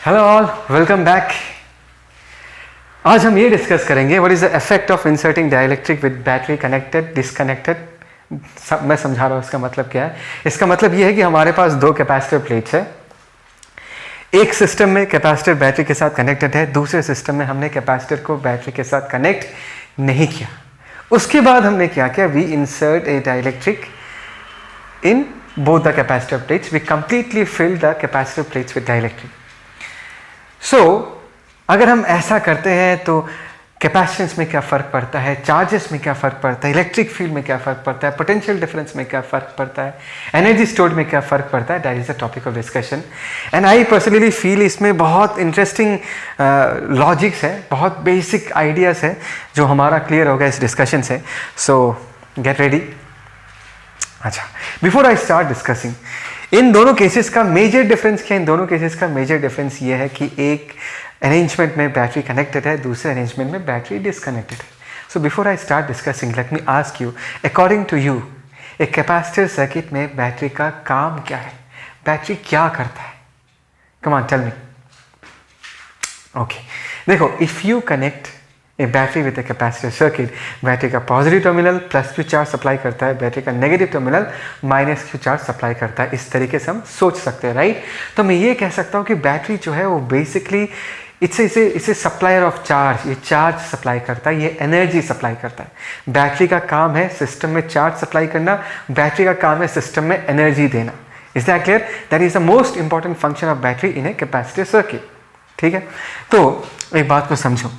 Hello all, welcome back. आज हम ये डिस्कस करेंगे what is the effect of inserting dielectric with battery connected disconnected. मैं समझा रहा हूँ इसका मतलब क्या है। इसका मतलब ये है कि हमारे पास दो कैपेसिटर प्लेट्स है। एक सिस्टम में कैपेसिटर बैटरी के साथ कनेक्टेड है, दूसरे सिस्टम में हमने कैपेसिटर को बैटरी के साथ कनेक्ट नहीं किया। उसके बाद हमने क्या किया, we insert a dielectric in both the capacitor plates. We completely fill the capacitor plates with dielectric. So अगर हम ऐसा करते हैं तो कैपेसिटेंस में क्या फ़र्क पड़ता है, चार्जेस में क्या फ़र्क पड़ता है, इलेक्ट्रिक फील्ड में क्या फ़र्क पड़ता है, पोटेंशियल डिफरेंस में क्या फ़र्क पड़ता है, एनर्जी स्टोर्ड में क्या फ़र्क पड़ता है, that is the topic of discussion. And I personally feel इसमें बहुत इंटरेस्टिंग लॉजिक्स है, बहुत बेसिक आइडियाज़ है जो हमारा क्लियर होगा इस डिस्कशन से। सो गेट रेडी। अच्छा, बिफोर आई स्टार्ट डिस्कसिंग, इन दोनों केसेस का मेजर डिफरेंस क्या है? इन दोनों केसेस का मेजर डिफरेंस ये है कि एक अरेंजमेंट में बैटरी कनेक्टेड है, दूसरे अरेंजमेंट में बैटरी डिसकनेक्टेड है। So before I start discussing, let me ask you, according to you, एक कैपेसिटर सर्किट में बैटरी का काम क्या है? बैटरी क्या करता है? Come on tell me. Okay, देखो, if you connect a battery with a capacitor circuit, battery का positive terminal plus Q charge supply करता है, बैटरी का negative terminal minus Q charge supply करता है। इस तरीके से हम सोच सकते हैं, राइट? तो मैं ये कह सकता हूँ कि बैटरी जो है वो बेसिकली इसे सप्लायर ऑफ चार्ज, ये चार्ज सप्लाई करता है, ये एनर्जी सप्लाई करता है। बैटरी का काम है सिस्टम में चार्ज सप्लाई करना, बैटरी का काम है सिस्टम में एनर्जी देना। Is that clear? That is the most important function of battery in A capacitor circuit. ठीक है, तो एक बात को समझो,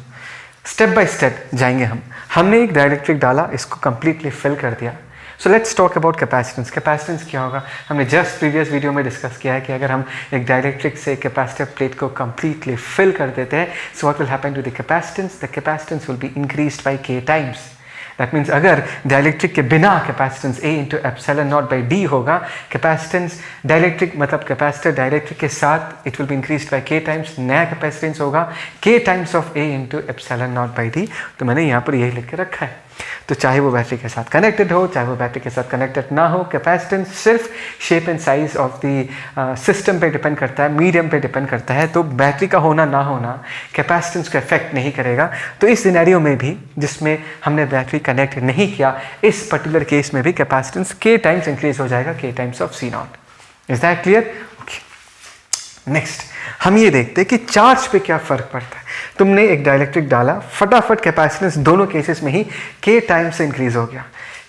स्टेप बाय स्टेप जाएंगे हम। हमने एक डाइलेक्ट्रिक डाला, इसको कंप्लीटली फिल कर दिया। So let's talk about capacitance. Capacitance क्या होगा? हमने जस्ट प्रीवियस वीडियो में डिस्कस किया है कि अगर हम एक डाइलेक्ट्रिक से कैपेसिटर प्लेट को कंप्लीटली फिल कर देते हैं, so what will happen to the capacitance? The capacitance will be increased by k times. That means अगर डाइलेक्ट्रिक के बिना capacitance A into epsilon naught by D होगा, कैपेसिटेंस डाइलेक्ट्रिक मतलब capacitor dielectric के साथ it will be increased by k times. नया capacitance होगा k times of A into epsilon naught by D। तो मैंने यहाँ पर यही लिख के रखा है। तो चाहे वो बैटरी के साथ कनेक्टेड हो, चाहे वो बैटरी के साथ कनेक्टेड ना हो, कैपेसिटेंस सिर्फ shape and size of the system पे डिपेंड करता है, मीडियम पे डिपेंड करता है। तो बैटरी का होना ना होना कैपेसिटेंस को इफेक्ट नहीं करेगा। तो इस सिनेरियो में भी जिसमें हमने बैटरी कनेक्ट नहीं किया, इस पर्टिकुलर केस में भी कैपेसिटेंस k टाइम्स इंक्रीज हो जाएगा, k times of C not. Is that clear? Okay, next हम ये देखते हैं कि चार्ज पे क्या फर्क पड़ता है। तुमने एक डाइलेक्ट्रिक डाला, फटाफट कैपेसिटेंस दोनों केसेस में ही k टाइम्स से इंक्रीज हो गया।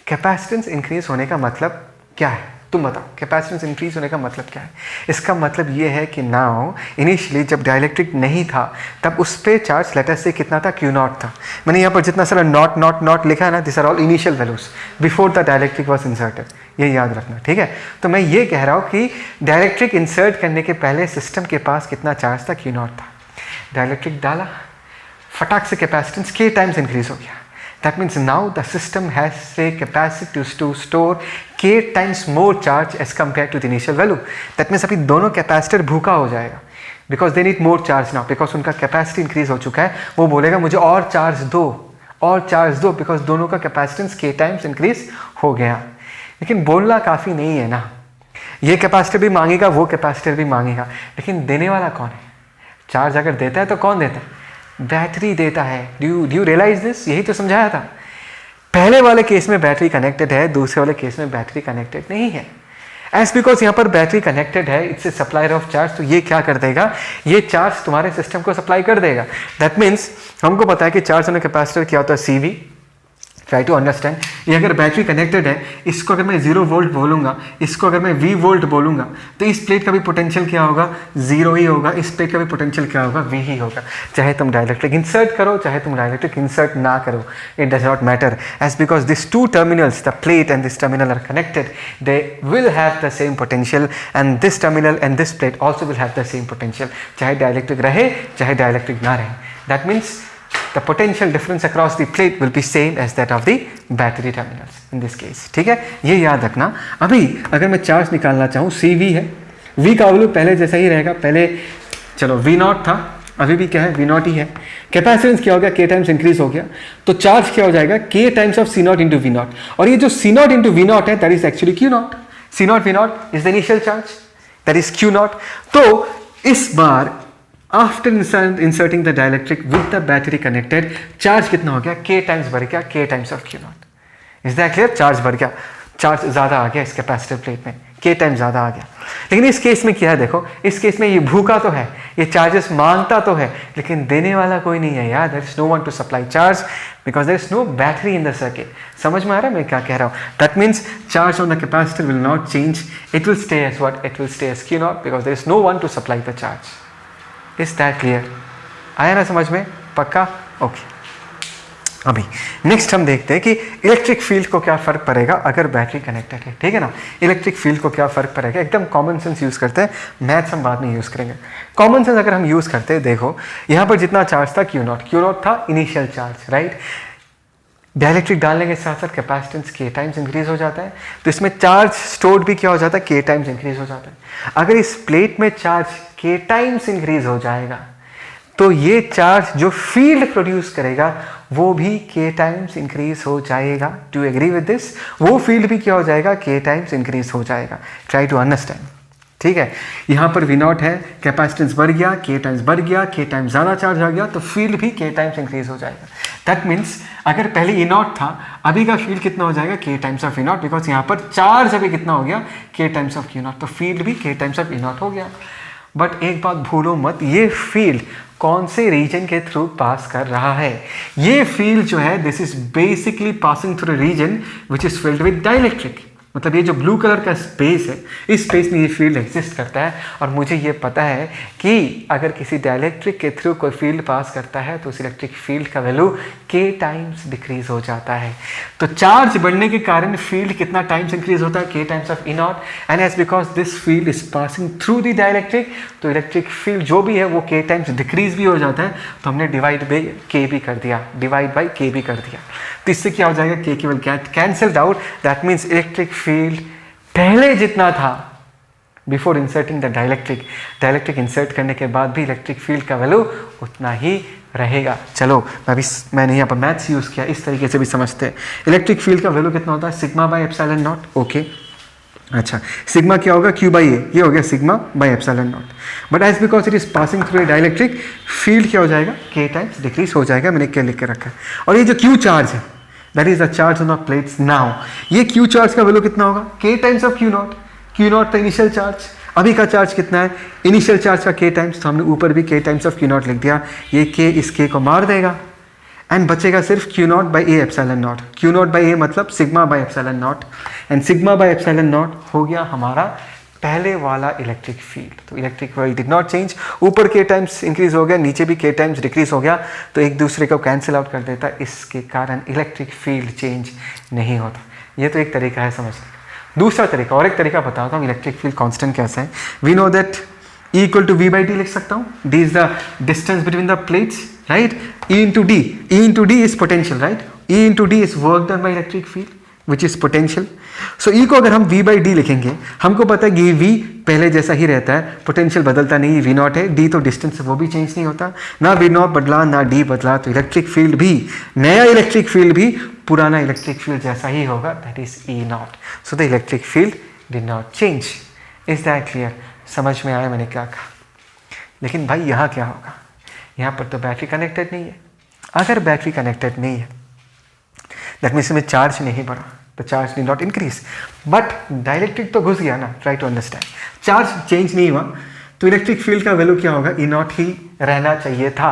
कैपेसिटेंस इंक्रीज होने का मतलब क्या है? तुम बताओ, कैपेसिटेंस इंक्रीज होने का मतलब क्या है? इसका मतलब ये है कि नाउ इनिशियली जब डाइलेक्ट्रिक नहीं था तब उस पर चार्ज लेटर से कितना था? Q नॉट था। मैंने यहाँ पर जितना सारा नॉट नॉट नॉट लिखा है ना, this are all initial values before the dielectric was inserted. ये याद रखना, ठीक है? तो मैं ये कह रहा हूँ कि डाइलेक्ट्रिक इंसर्ट करने के पहले सिस्टम के पास कितना चार्ज था? Q नॉट था। डाइलेक्ट्रिक डाला, फटाक से कैपेसिटेंस k टाइम्स इंक्रीज हो गया। That means now the system has a capacity to store k times more charge as compared to the initial value. That means अभी दोनों कैपेसिटर भूखा हो जाएगा because they need more charge now, because उनका capacity increase हो चुका है। वो बोलेगा मुझे और चार्ज दो, और चार्ज दो, बिकॉज दोनों का कैपेसिटेंस k टाइम्स इंक्रीज हो गया। लेकिन बोलना काफ़ी नहीं है ना, ये कैपेसिटर भी मांगेगा, वो कैपेसिटर भी मांगेगा, लेकिन देने वाला कौन है? चार्ज अगर देता है तो कौन देता है? बैटरी देता है। Do you realise this? यही तो समझाया था। पहले वाले केस में बैटरी कनेक्टेड है, दूसरे वाले केस में बैटरी कनेक्टेड नहीं है। एज बिकॉज यहाँ पर बैटरी कनेक्टेड है, it's a supplier of charge, तो ये क्या कर देगा? ये चार्ज तुम्हारे सिस्टम को सप्लाई कर देगा। दैट मीन्स हमको पता है कि चार्ज होने कैपेसिटर क्या होता है? CV। Try to understand. ये अगर बैटरी कनेक्टेड है, इसको अगर मैं 0 वोल्ट बोलूँगा, इसको अगर मैं V वोल्ट बोलूँगा, तो इस प्लेट का भी पोटेंशियल क्या होगा? 0 ही होगा। इस प्लेट का भी पोटेंशियल क्या होगा? V ही होगा। चाहे तुम डाइलेक्ट्रिक इंसर्ट करो, चाहे तुम डाइलेक्ट्रिक इंसर्ट ना करो, it does not matter. As because this two terminals, the plate and this terminal are connected, they will have the same potential, and this terminal and this plate also will have the same potential, चाहे dielectric रहे चाहे dielectric ना रहे। That means the potential difference across the plate will be same as that of the battery terminals in this case। ठीक है, ये याद रखना। अभी अगर मैं चार्ज निकालना चाहूँ, CV है, V का वैल्यू पहले जैसा ही रहेगा। पहले चलो V नॉट था, अभी भी क्या है? V नॉट ही है। कैपेसिटेंस क्या हो गया? k टाइम्स इंक्रीज हो गया। तो चार्ज क्या हो जाएगा? k times of C naught into V naught. और ये जो C naught into V naught है, that is actually Q naught. C naught V naught is the initial charge, that is Q naught. तो इस बार after inserting the dielectric with the battery connected, charge कितना हो गया, k times बढ़ गया, k times of Q naught. Is that clear? Charge बढ़ गया, चार्ज ज़्यादा आ गया इस कैपेसिटिव प्लेट में, k टाइम ज़्यादा आ गया। लेकिन इस केस में क्या है, देखो इस केस में ये भूखा तो है, ये चार्जेस मांगता तो है, लेकिन देने वाला कोई नहीं है यार। There is no one to supply charge because there is no battery in the circuit. समझ में आ रहा है मैं क्या कह रहा हूँ? That means charge on the capacitor will not change, it will stay as what, it will stay as Q naught because there is no one to supply the charge. Is that clear? आया ना समझ में? पक्का? Okay. अभी next हम देखते हैं कि इलेक्ट्रिक फील्ड को क्या फ़र्क पड़ेगा अगर बैटरी कनेक्टेड है, ठीक है ना। इलेक्ट्रिक फील्ड को क्या फ़र्क पड़ेगा, एकदम कॉमन सेंस यूज़ करते हैं, मैथ्स हम बाद में यूज़ करेंगे। कॉमन सेंस अगर हम यूज़ करते हैं, देखो यहाँ पर जितना चार्ज था Q नॉट था इनिशियल चार्ज, राइट। डाइलेक्ट्रिक डालने के साथ साथ कैपेसिटेंस k टाइम्स इंक्रीज हो जाता है, तो इसमें चार्ज स्टोर्ड भी क्या हो जाता है, k टाइम्स इंक्रीज हो जाता है। अगर इस प्लेट में चार्ज k टाइम्स इंक्रीज हो जाएगा तो ये चार्ज जो फील्ड प्रोड्यूस करेगा वो भी k टाइम्स इंक्रीज हो जाएगा। Do you agree with this? वो फील्ड भी क्या हो जाएगा, k टाइम्स इंक्रीज हो जाएगा। ट्राई टू अंडरस्टैंड, ठीक है। यहाँ पर V नॉट है, कैपेसिटेंस बढ़ गया, k टाइम्स बढ़ गया, k टाइम्स ज़्यादा चार्ज आ गया, तो फील्ड भी k टाइम्स इंक्रीज हो जाएगा। दैट मीन्स अगर पहले E नॉट था, अभी का फील्ड कितना हो जाएगा, k times of E not, because यहाँ पर चार्ज अभी कितना हो गया, k times of Q naught, तो फील्ड भी k times of E not हो गया। बट एक बात भूलो मत, ये फील्ड कौन से रीजन के थ्रू पास कर रहा है? ये फील्ड जो है, this is basically passing through region which is filled with dielectric. मतलब ये जो ब्लू कलर का स्पेस है, इस स्पेस में ये फील्ड एग्जिस्ट करता है, और मुझे ये पता है कि अगर किसी डाइलेक्ट्रिक के थ्रू कोई फील्ड पास करता है तो उस इलेक्ट्रिक फील्ड का वैल्यू k टाइम्स डिक्रीज हो जाता है। तो चार्ज बढ़ने के कारण फील्ड कितना टाइम्स इंक्रीज होता है, k times of E naught, and as because this field is passing through the dielectric, तो इलेक्ट्रिक फील्ड जो भी है वो k टाइम्स डिक्रीज भी हो जाता है। तो हमने डिवाइड बाई k भी कर दिया, डिवाइड बाई k भी कर दिया, तो इससे क्या हो जाएगा, k केवल cancelled out. That means electric field पहले जितना था before inserting the dielectric insert करने के बाद भी इलेक्ट्रिक फील्ड का वैल्यू उतना ही रहेगा। चलो मैंने यहाँ पर मैथ्स यूज़ किया, इस तरीके से भी समझते हैं। इलेक्ट्रिक फील्ड का वैल्यू कितना होता है, sigma by epsilon naught. Okay, अच्छा, सिग्मा क्या होगा, Q बाई ए, ये हो गया sigma by epsilon naught. But as because it is passing through a dielectric, field क्या हो जाएगा, k टाइम्स डिक्रीज हो जाएगा। मैंने क्या लिख के रखा है, और ये जो Q चार्ज है, that is the charge on the plates. Now ये Q चार्ज का वैल्यू कितना होगा, k times of Q not. Q naught तो इनिशियल चार्ज, अभी का चार्ज कितना है, इनिशियल चार्ज का k टाइम्स, तो हमने ऊपर भी k times of Q not लिख दिया। ये k इस k को मार देगा एंड बचेगा सिर्फ Q naught by A epsilon naught. Q naught by A मतलब sigma by epsilon naught, and sigma by epsilon naught हो गया हमारा पहले वाला इलेक्ट्रिक फील्ड। तो electric field did not change, ऊपर k टाइम्स इंक्रीज हो गया, नीचे भी k टाइम्स डिक्रीज हो गया, तो एक दूसरे को कैंसिल आउट कर देता, इसके कारण इलेक्ट्रिक फील्ड चेंज नहीं होता। ये तो एक तरीका है समझने का। दूसरा तरीका, और एक तरीका बताता हूँ इलेक्ट्रिक फील्ड कांस्टेंट कैसे है। We know that E equal to V by D लिख सकता हूँ, D is the distance between the plates, right. E into D is potential, right. E into D is work done by electric field which is potential. So E को अगर हम V by D लिखेंगे, हमको पता है कि V पहले जैसा ही रहता है, पोटेंशियल बदलता नहीं, V नॉट है, D तो डिस्टेंस है वो भी चेंज नहीं होता, ना V नॉट बदला ना D बदला, तो इलेक्ट्रिक फील्ड भी, नया इलेक्ट्रिक फील्ड भी पुराना इलेक्ट्रिक फील्ड जैसा ही होगा, that is E not. So the electric field did not change. Is that clear? समझ में आया मैंने क्या कहा? लेकिन भाई यहाँ क्या होगा, यहाँ पर तो बैटरी कनेक्टेड नहीं है। अगर बैटरी कनेक्टेड नहीं है दैट मीन्स में चार्ज नहीं बढ़ा, तो charge did not increase, but dielectric तो घुस गया ना। Try to understand, charge change नहीं हुआ, तो इलेक्ट्रिक फील्ड का वैल्यू क्या होगा, E नॉट ही रहना चाहिए था।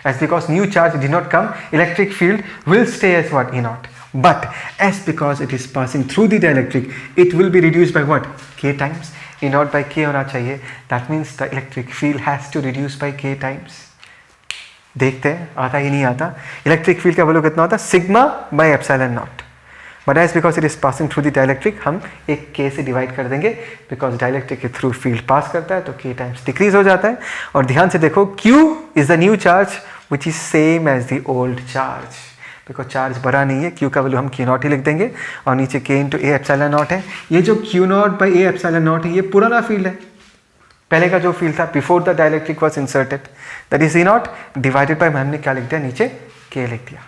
As because new charge did not come, electric field will stay as what, E naught, but as because it is passing through the dielectric, it will be reduce by what, k times. E naught by k होना चाहिए, that means the electric field has to reduce by k times. देखते हैं आता ही नहीं आता। Electric field का value कितना होता है, sigma by epsilon naught, but as because it is passing through the dielectric, हम एक k से डिवाइड कर देंगे, बिकॉज डाइलेक्ट्रिक के थ्रू फील्ड पास करता है, तो k टाइम्स डिक्रीज हो जाता है। और ध्यान से देखो, Q is the new charge which is same as the old charge, because charge बढ़ा नहीं है, Q का वैल्यू हम Q नॉट ही लिख देंगे, और नीचे k into A epsilon not है। ये जो Q naught by A epsilon not है, ये पुराना फील्ड है, पहले का जो फील्ड था before the dielectric was inserted, that is E not divided by, हमने क्या लिख दिया, नीचे k लिख दिया।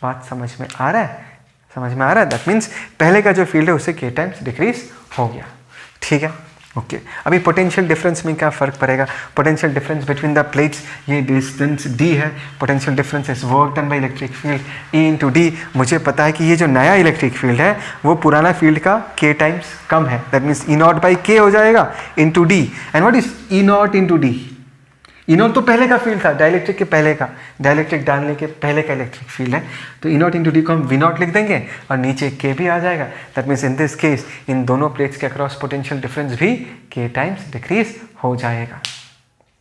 बात समझ में आ रहा है? समझ में आ रहा है? दैट मीन्स पहले का जो फील्ड है उससे k टाइम्स डिक्रीज हो गया। ठीक है, ओके अभी पोटेंशियल डिफरेंस में क्या फ़र्क पड़ेगा? Potential difference between the plates, ये डिस्टेंस d है, potential difference is work done by electric field E into D. मुझे पता है कि ये जो नया इलेक्ट्रिक फील्ड है वो पुराना फील्ड का k टाइम्स कम है, that means E naught by k हो जाएगा into D. And what is E not into D? E not तो पहले का फील्ड था, डाइलेक्ट्रिक के पहले का, डाइलेक्ट्रिक डालने के पहले का इलेक्ट्रिक फील्ड है, तो E नॉट इंटू डी को हम V नॉट लिख देंगे और नीचे K भी आ जाएगा। That means in this case in दोनों प्लेट्स के अक्रॉस पोटेंशियल डिफरेंस भी K टाइम्स डिक्रीज हो जाएगा।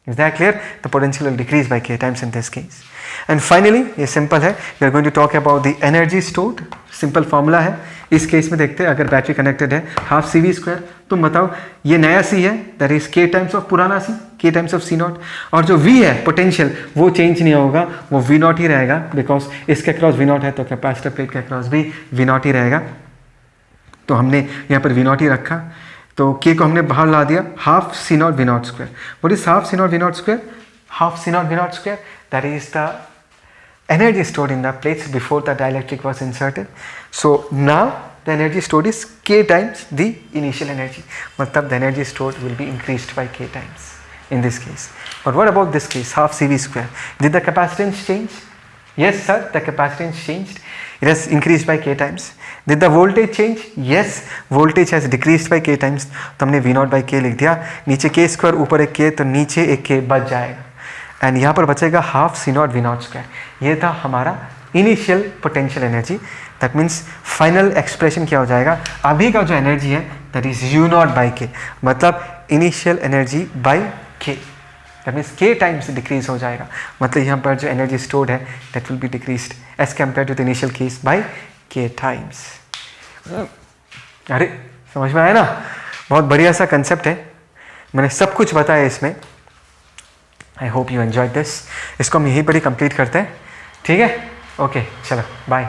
Is that clear? The potential will decrease by K times in this case. And finally ये सिंपल है, we are going to talk about the energy stored. Simple formula है, इस case में देखते हैं अगर बैटरी कनेक्टेड है हाफ सी वी स्क्वायर, तुम बताओ ये नया सी है that is K times of पुराना C, K times of C naught, और जो V है पोटेंशियल वो चेंज नहीं होगा, वो V नॉट ही रहेगा, बिकॉज इसके अक्रॉस V नॉट है तो कैपेसिटर प्लेट के अक्रॉस भी V नॉट ही रहेगा। तो हमने यहाँ पर V नॉट ही रखा, तो K को हमने बाहर ला दिया, half C naught V naught square. What is half C naught V naught square? Half C naught V naught square that is the energy stored in the plates before the dielectric was inserted. So now the energy stored is K times the initial energy. मतलब the energy stored will be increased by K times in this case. But what about this case, half CV square? Did the capacitance change? Yes sir, the capacitance changed. It has increased by K times. Did the voltage change? Yes, voltage has decreased by K times. तो हमने V not by K लिख दिया, नीचे K square ऊपर एक K, तो नीचे एक K बच जाएगा एंड यहाँ पर बचेगा half C naught V naught square. ये था हमारा initial potential energy. That means final expression क्या हो जाएगा, अभी का जो एनर्जी है that is U naught by K, मतलब initial energy by K, that means K times decrease हो जाएगा, मतलब यहाँ पर जो एनर्जी स्टोर्ड है that will be decreased as compare to the initial case by K times. अरे समझ में आया ना? बहुत बढ़िया सा कंसेप्ट है, मैंने सब कुछ बताया इसमें। I hope you enjoy this. इसको हम यहीं पर ही कंप्लीट करते हैं, ठीक है? ओके चलो बाय।